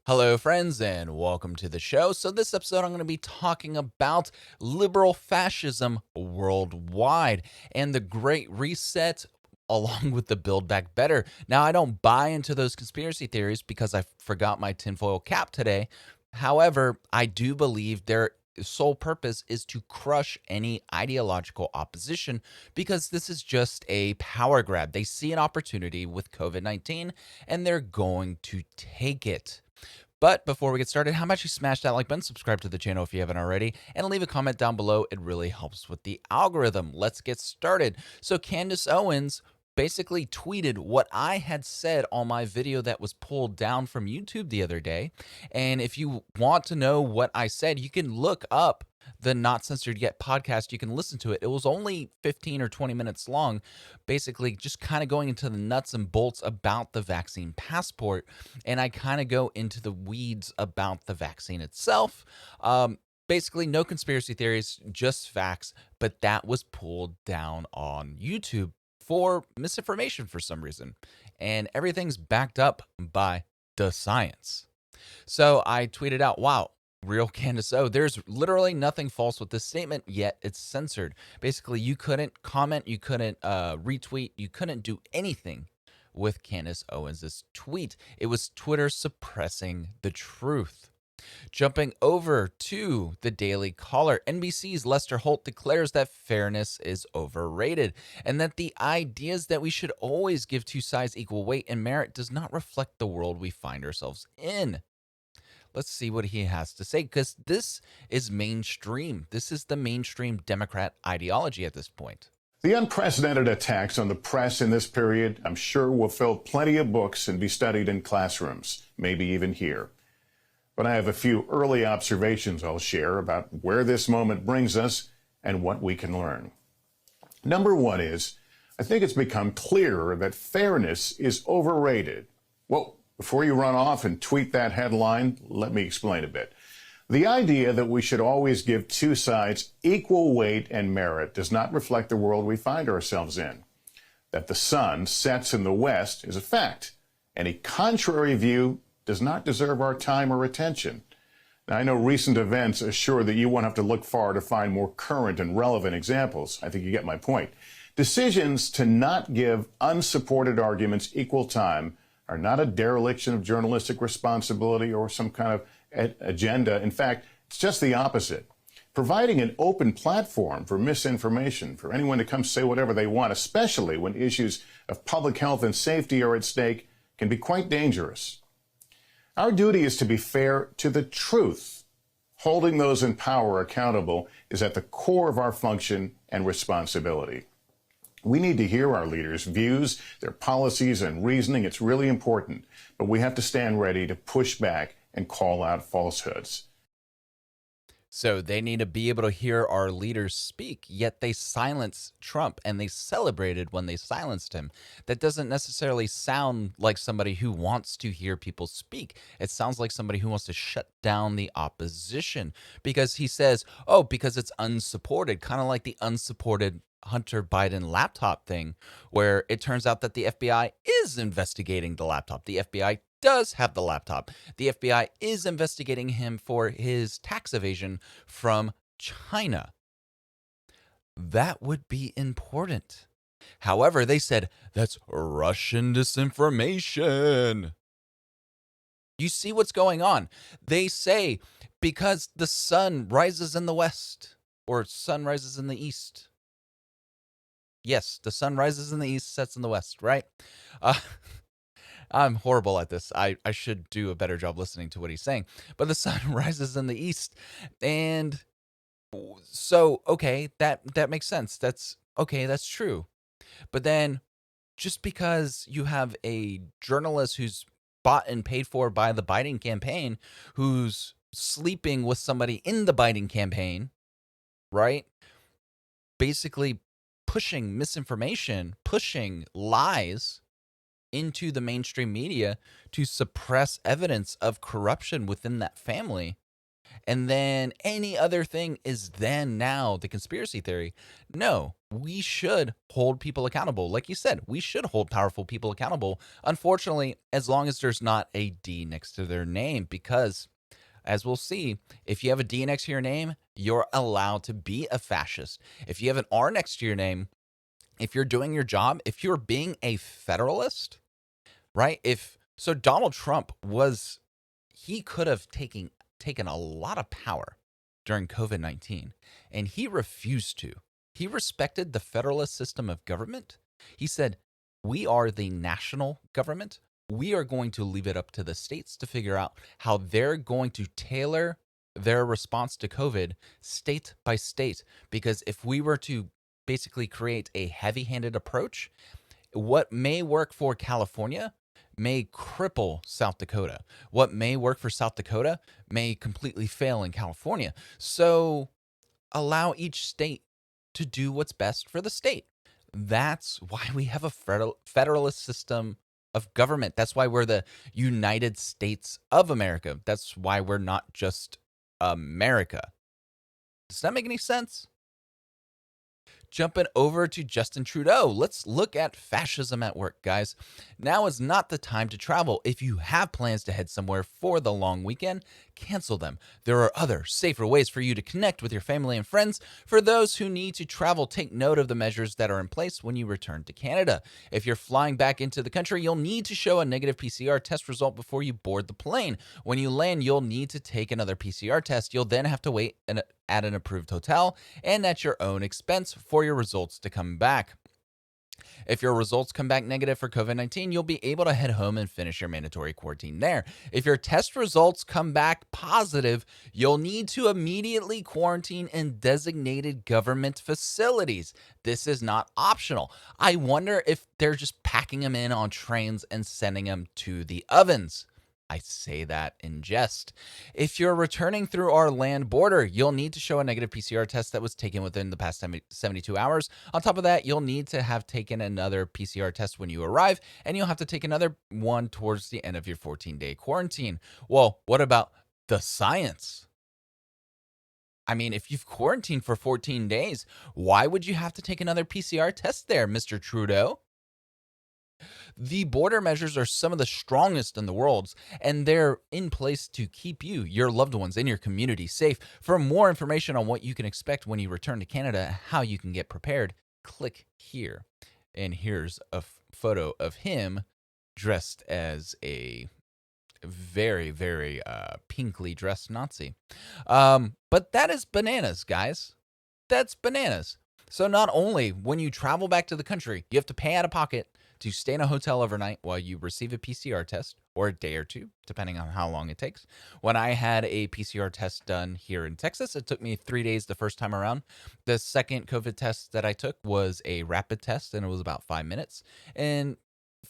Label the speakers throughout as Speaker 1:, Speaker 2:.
Speaker 1: Hello, friends, and welcome to the show. So, this episode, I'm going to be talking about liberal fascism worldwide and the Great Reset, along with the Build Back Better. Now, I don't buy into those conspiracy theories because I forgot my tinfoil cap today. However, I do believe their sole purpose is to crush any ideological opposition because this is just a power grab. They see an opportunity with COVID 19 and they're going to take it. But before we get started, how about you smash that like button, subscribe to the channel if you haven't already, and leave a comment down below. It really helps with the algorithm. Let's get started. So Candace Owens basically tweeted what I had said on my video that was pulled down from YouTube the other day. And if you want to know what I said, you can look up the Not Censored Yet podcast. You can listen to it. It was only 15 or 20 minutes long, basically just kind of going into the nuts and bolts about the vaccine passport. And I kind of go into the weeds about the vaccine itself. Basically, no conspiracy theories, just facts, but that was pulled down on YouTube for misinformation for some reason. And everything's backed up by the science. So I tweeted out, wow, real Candace O. There's literally nothing false with this statement, yet it's censored. Basically, you couldn't comment, you couldn't retweet, you couldn't do anything with Candace Owens' tweet. It was Twitter suppressing the truth. Jumping over to the Daily Caller, NBC's Lester Holt declares that fairness is overrated and that the ideas that we should always give two sides equal weight and merit does not reflect the world we find ourselves in. Let's see what he has to say, because this is mainstream. This is the mainstream Democrat ideology at this point.
Speaker 2: The unprecedented attacks on the press in this period, I'm sure, will fill plenty of books and be studied in classrooms, maybe even here. But I have a few early observations I'll share about where this moment brings us and what we can learn. Number one is, I think it's become clearer that fairness is overrated. Well, before you run off and tweet that headline, let me explain a bit. The idea that we should always give two sides equal weight and merit does not reflect the world we find ourselves in. That the sun sets in the west is a fact. Any contrary view does not deserve our time or attention. Now, I know recent events assure that you won't have to look far to find more current and relevant examples. I think you get my point. Decisions to not give unsupported arguments equal time are not a dereliction of journalistic responsibility or some kind of agenda. In fact, it's just the opposite. Providing an open platform for misinformation, for anyone to come say whatever they want, especially when issues of public health and safety are at stake, can be quite dangerous. Our duty is to be fair to the truth. Holding those in power accountable is at the core of our function and responsibility. We need to hear our leaders' views, their policies, and reasoning. It's really important, but we have to stand ready to push back and call out falsehoods.
Speaker 1: So they need to be able to hear our leaders speak, yet they silenced Trump and they celebrated when they silenced him. That doesn't necessarily sound like somebody who wants to hear people speak. It sounds like somebody who wants to shut down the opposition because he says, oh, because it's unsupported, kind of like the unsupported Hunter Biden laptop thing, where it turns out that the FBI is investigating the laptop. The FBI does have the laptop. The FBI is investigating him for his tax evasion from China. That would be important. However, they said that's Russian disinformation. You see what's going on? They say because the sun rises in the west or sun rises in the east. Yes, the sun rises in the east, sets in the west, right? Uh, I'm horrible at this. I should do a better job listening to what he's saying. But the sun rises in the east. And so, okay, that makes sense. That's okay, that's true. But then just because you have a journalist who's bought and paid for by the Biden campaign, who's sleeping with somebody in the Biden campaign, right? Basically pushing misinformation, pushing lies into the mainstream media to suppress evidence of corruption within that family. and then any other thing is then now the conspiracy theory. No, we should hold people accountable. Like you said, we should hold powerful people accountable. Unfortunately, as long as there's not a D next to their name, because as we'll see, if you have a D next to your name, you're allowed to be a fascist. If you have an R next to your name, if you're doing your job, if you're being a federalist, right? If so, Donald Trump was, he could have taken a lot of power during COVID-19, and he refused to. He respected the federalist system of government. He said, "We are the national government. We are going to leave it up to the states to figure out how they're going to tailor their response to COVID state by state. Because if we were to basically create a heavy-handed approach, what may work for California may cripple South Dakota. What may work for South Dakota may completely fail in California. So allow each state to do what's best for the state. That's why we have a federalist system of government. That's why we're the United States of America. That's why we're not just America. Does that make any sense? Jumping over to Justin Trudeau. Let's look at fascism at work, guys. Now is not the time to travel. If you have plans to head somewhere for the long weekend, cancel them. There are other, safer ways for you to connect with your family and friends. For those who need to travel, take note of the measures that are in place when you return to Canada. If you're flying back into the country, you'll need to show a negative PCR test result before you board the plane. When you land, you'll need to take another PCR test. You'll then have to wait at an approved hotel and at your own expense for your results to come back. If your results come back negative for COVID-19, you'll be able to head home and finish your mandatory quarantine there. If your test results come back positive, you'll need to immediately quarantine in designated government facilities. This is not optional. I wonder if they're just packing them in on trains and sending them to the ovens. I say that in jest. If you're returning through our land border, you'll need to show a negative PCR test that was taken within the past 72 hours. On top of that, you'll need to have taken another PCR test when you arrive, and you'll have to take another one towards the end of your 14-day quarantine. Well, what about the science? I mean, if you've quarantined for 14 days, why would you have to take another PCR test there, Mr. Trudeau? The border measures are some of the strongest in the world, and they're in place to keep you, your loved ones, and your community safe. For more information on what you can expect when you return to Canada and how you can get prepared, click here. And here's a photo of him dressed as a very, very pinkly dressed Nazi. But that is bananas, guys. That's bananas. So not only when you travel back to the country, you have to pay out of pocket to stay in a hotel overnight while you receive a PCR test, or a day or two, depending on how long it takes. When I had a PCR test done here in Texas, it took me 3 days the first time around. The second COVID test that I took was a rapid test, and it was about 5 minutes. And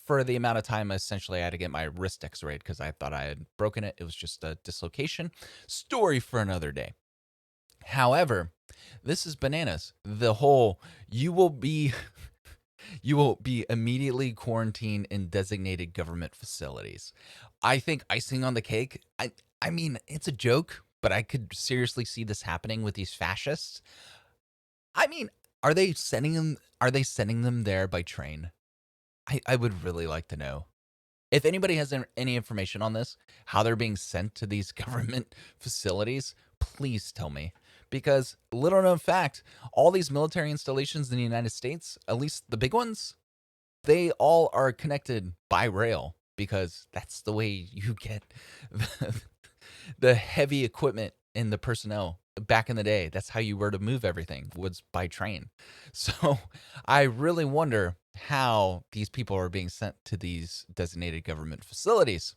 Speaker 1: for the amount of time, essentially, I had to get my wrist x-rayed because I thought I had broken it. It was just a dislocation. Story for another day. However, this is bananas. The whole, you will be immediately quarantined in designated government facilities. I think icing on the cake, I mean, it's a joke, but I could seriously see this happening with these fascists. I mean, are they sending them there by train? I would really like to know. If anybody has any information on this, how they're being sent to these government facilities, please tell me. Because little known fact, all these military installations in the United States, at least the big ones, they all are connected by rail because that's the way you get the heavy equipment and the personnel. Back in the day, that's how you were to move everything, was by train. So I really wonder how these people are being sent to these designated government facilities.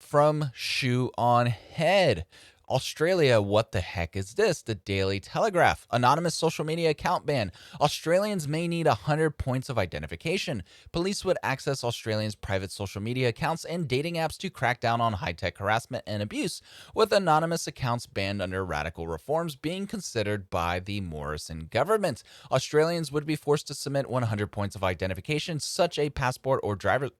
Speaker 1: From Shoe on Head. Australia, what the heck is this? The Daily Telegraph. Anonymous social media account ban. Australians may need 100 points of identification. Police would access Australians' private social media accounts and dating apps to crack down on high-tech harassment and abuse, with anonymous accounts banned under radical reforms being considered by the Morrison government. Australians would be forced to submit 100 points of identification, such as a passport or driver's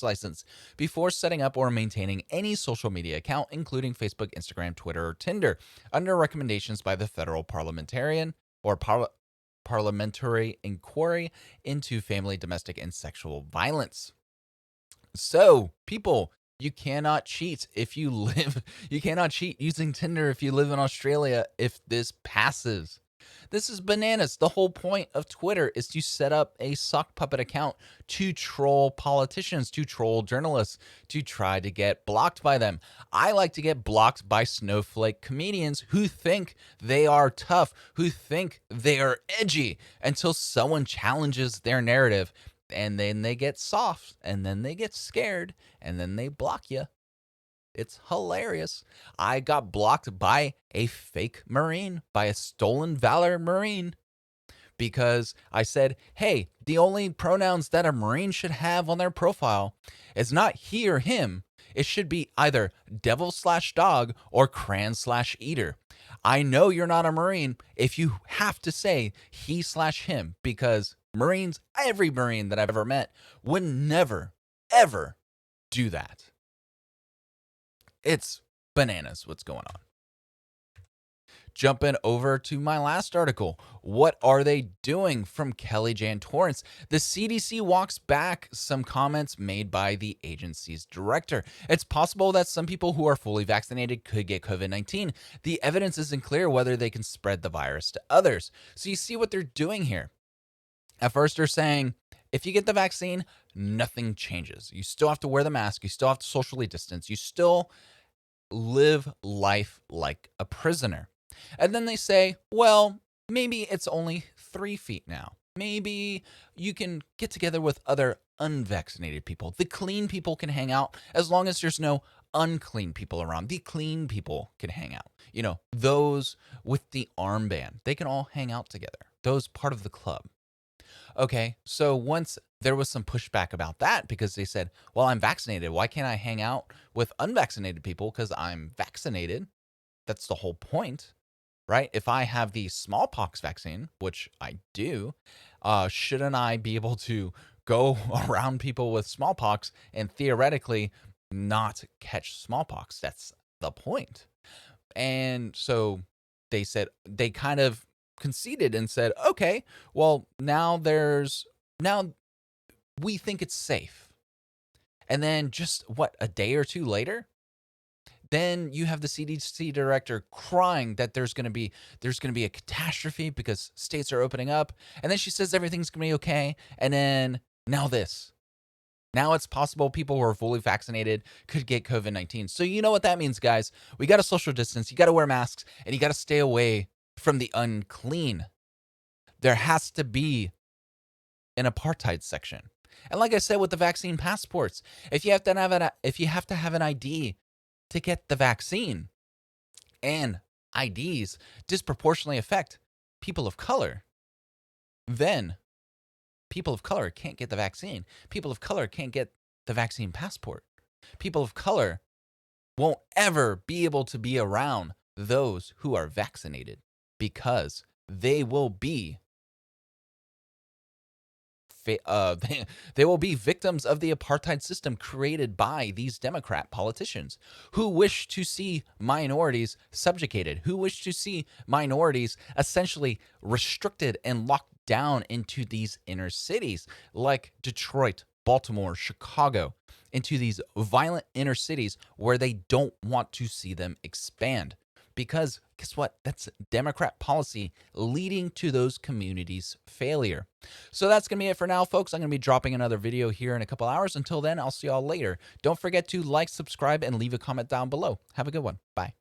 Speaker 1: license, before setting up or maintaining any social media account, including Facebook, Instagram, Twitter, or Tinder, under recommendations by the federal parliamentarian or parliamentary inquiry into family, domestic, and sexual violence. So, people, you cannot cheat if you live, you cannot cheat using Tinder if you live in Australia if this passes. This is bananas. The whole point of Twitter is to set up a sock puppet account to troll politicians, to troll journalists, to try to get blocked by them. I like to get blocked by snowflake comedians who think they are tough, who think they are edgy until someone challenges their narrative. And then they get soft, and then they get scared, and then they block you. It's hilarious. I got blocked by a fake Marine, by a stolen valor Marine, because I said, hey, the only pronouns that a Marine should have on their profile is not he or him. It should be either devil/dog or cran/eater. I know you're not a Marine if you have to say he/him, because Marines, every Marine that I've ever met, would never, ever do that. It's bananas what's going on. Jumping over to my last article. What are they doing? From Kelly Jan Torrance. The CDC walks back some comments made by the agency's director. It's possible that some people who are fully vaccinated could get COVID-19. The evidence isn't clear whether they can spread the virus to others. So you see what they're doing here. At first, they're saying, if you get the vaccine, nothing changes. You still have to wear the mask. You still have to socially distance. You still live life like a prisoner. And then they say, well, maybe it's only 3 feet now. Maybe you can get together with other unvaccinated people. The clean people can hang out as long as there's no unclean people around. The clean people can hang out. You know, those with the armband, they can all hang out together. Those part of the club. Okay, so once there was some pushback about that because they said, well, I'm vaccinated. Why can't I hang out with unvaccinated people because I'm vaccinated? That's the whole point, right? If I have the smallpox vaccine, which I do, shouldn't I be able to go around people with smallpox and theoretically not catch smallpox? That's the point. And so they said, they kind of conceded and said, okay, well, now we think it's safe. And then just a day or two later, then you have the CDC director crying that there's going to be a catastrophe because states are opening up. And then she says everything's going to be okay. And then now it's possible people who are fully vaccinated could get COVID-19. So you know what that means, guys. We got to social distance. You got to wear masks and you got to stay away from the unclean. There has to be an apartheid section. And like I said with the vaccine passports, if you have to have an ID to get the vaccine, and IDs disproportionately affect people of color, then people of color can't get the vaccine. People of color can't get the vaccine passport. People of color won't ever be able to be around those who are vaccinated because they will be they will be victims of the apartheid system created by these Democrat politicians who wish to see minorities subjugated, who wish to see minorities essentially restricted and locked down into these inner cities like Detroit, Baltimore, Chicago, into these violent inner cities where they don't want to see them expand. Because guess what? That's Democrat policy leading to those communities' failure. So that's going to be it for now, folks. I'm going to be dropping another video here in a couple hours. Until then, I'll see y'all later. Don't forget to like, subscribe, and leave a comment down below. Have a good one. Bye.